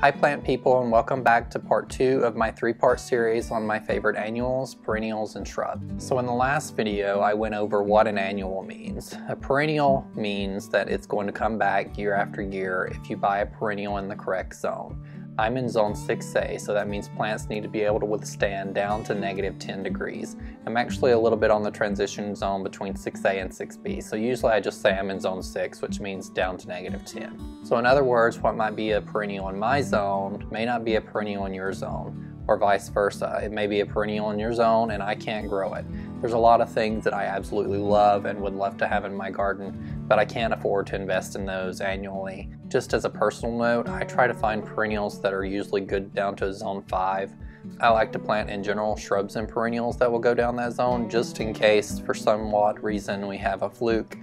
Hi plant people, and welcome back to part 2 of my 3-part series on my favorite annuals, perennials, and shrubs. So in the last video I went over what an annual means. A perennial means that it's going to come back year after year if you buy a perennial in the correct zone. I'm in zone 6A, so that means plants need to be able to withstand down to -10 degrees. I'm actually a little bit on the transition zone between 6A and 6B, so usually I just say I'm in zone 6, which means down to -10. So in other words, what might be a perennial in my zone may not be a perennial in your zone, or vice versa. It may be a perennial in your zone and I can't grow it. There's a lot of things that I absolutely love and would love to have in my garden, but I can't afford to invest in those annually. Just as a personal note, I try to find perennials that are usually good down to zone 5. I like to plant in general shrubs and perennials that will go down that zone, just in case for some odd reason we have a fluke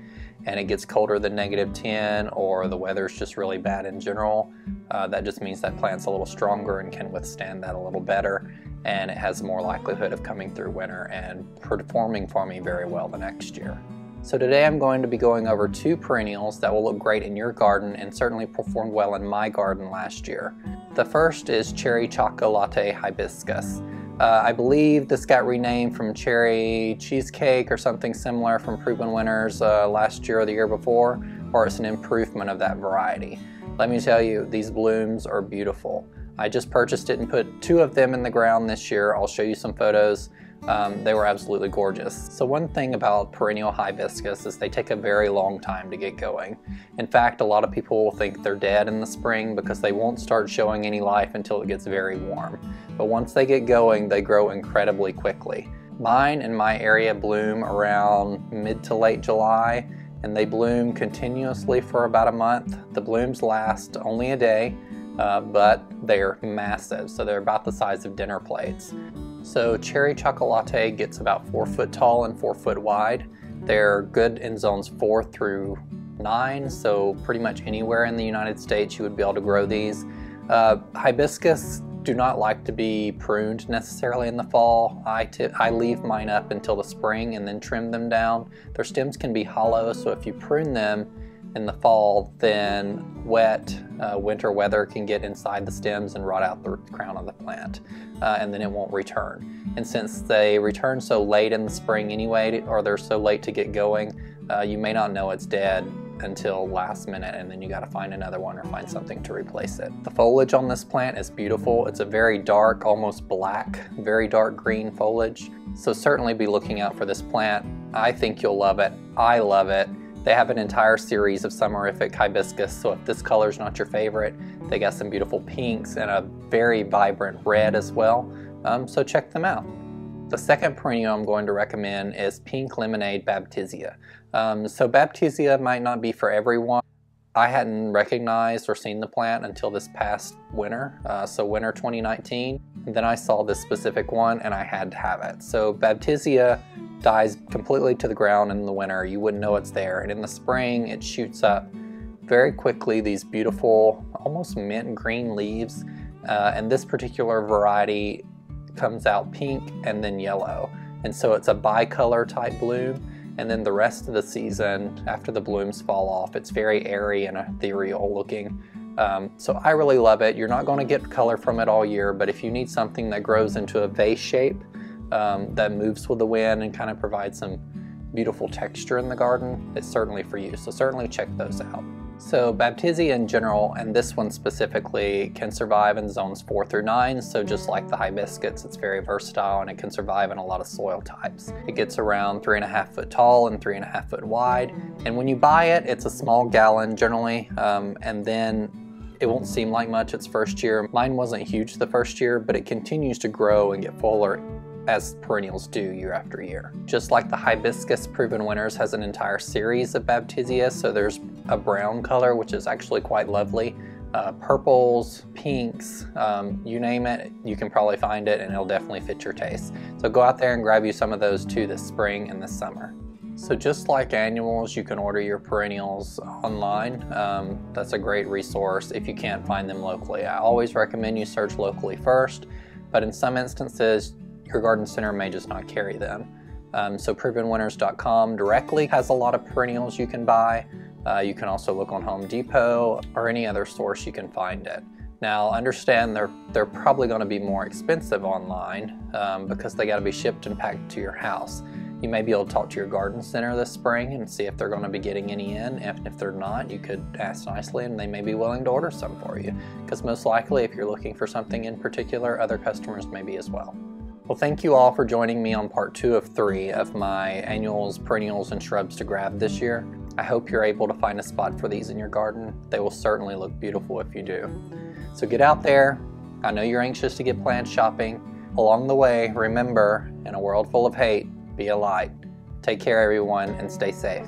and it gets colder than -10, or the weather's just really bad in general. That just means that plant's a little stronger and can withstand that a little better, and it has more likelihood of coming through winter and performing for me very well the next year. So today I'm going to be going over 2 perennials that will look great in your garden and certainly performed well in my garden last year. The first is Cherry Choco Latte Hibiscus. I believe this got renamed from Cherry Cheesecake or something similar from Proven Winners last year or the year before, or it's an improvement of that variety. Let me tell you, these blooms are beautiful. I just purchased it and put 2 of them in the ground this year. I'll show you some photos. They were absolutely gorgeous. So one thing about perennial hibiscus is they take a very long time to get going. In fact, a lot of people will think they're dead in the spring because they won't start showing any life until it gets very warm. But once they get going, they grow incredibly quickly. Mine in my area bloom around mid to late July, and they bloom continuously for about a month. The blooms last only a day, but they're massive, so they're about the size of dinner plates. So Cherry Choco Latte gets about 4 foot tall and 4 foot wide. They're good in zones 4 through 9, so pretty much anywhere in the United States you would be able to grow these. Hibiscus do not like to be pruned necessarily in the fall. I leave mine up until the spring and then trim them down. Their stems can be hollow, so if you prune them in the fall, then wet winter weather can get inside the stems and rot out the crown of the plant, and then it won't return. And since they return so late in the spring anyway, or they're so late to get going, you may not know it's dead until last minute, and then you got to find another one or find something to replace it. The foliage on this plant is beautiful. It's a very dark, almost black, very dark green foliage. So certainly be looking out for this plant. I think you'll love it. I love it. They have an entire series of summerific hibiscus, so if this color is not your favorite, they got some beautiful pinks and a very vibrant red as well, so check them out. The second perennial I'm going to recommend is Pink Lemonade Baptisia. So Baptisia might not be for everyone. I hadn't recognized or seen the plant until this past winter, so winter 2019. And then I saw this specific one and I had to have it. So Baptisia dies completely to the ground in the winter. You wouldn't know it's there. And in the spring, it shoots up very quickly, these beautiful, almost mint green leaves. And this particular variety comes out pink and then yellow. And so it's a bicolor type bloom. And then the rest of the season, after the blooms fall off, it's very airy and ethereal looking. So I really love it. You're not going to get color from it all year, but if you need something that grows into a vase shape, that moves with the wind and kind of provides some beautiful texture in the garden, it's certainly for you. So certainly check those out. So Baptisia in general, and this one specifically, can survive in zones 4 through 9. So just like the hibiscus, it's very versatile and it can survive in a lot of soil types. It gets around 3.5 foot tall and 3.5 foot wide. And when you buy it, it's a small gallon generally, and then it won't seem like much its first year. Mine wasn't huge the first year, but it continues to grow and get fuller as perennials do year after year. Just like the hibiscus, Proven Winners has an entire series of Baptisia, so there's a brown color, which is actually quite lovely. Purples, pinks, you name it, you can probably find it and it'll definitely fit your taste. So go out there and grab you some of those too this spring and this summer. So just like annuals, you can order your perennials online. That's a great resource if you can't find them locally. I always recommend you search locally first, but in some instances, your garden center may just not carry them. So provenwinners.com directly has a lot of perennials you can buy. You can also look on Home Depot or any other source you can find it. Now understand they're probably going to be more expensive online because they got to be shipped and packed to your house. You may be able to talk to your garden center this spring and see if they're going to be getting any in. And if they're not, you could ask nicely and they may be willing to order some for you. Because most likely, if you're looking for something in particular, other customers may be as well. Well, thank you all for joining me on part 2 of 3 of my annuals, perennials, and shrubs to grab this year. I hope you're able to find a spot for these in your garden. They will certainly look beautiful if you do. So get out there. I know you're anxious to get plant shopping. Along the way, remember, in a world full of hate, be a light. Take care, everyone, and stay safe.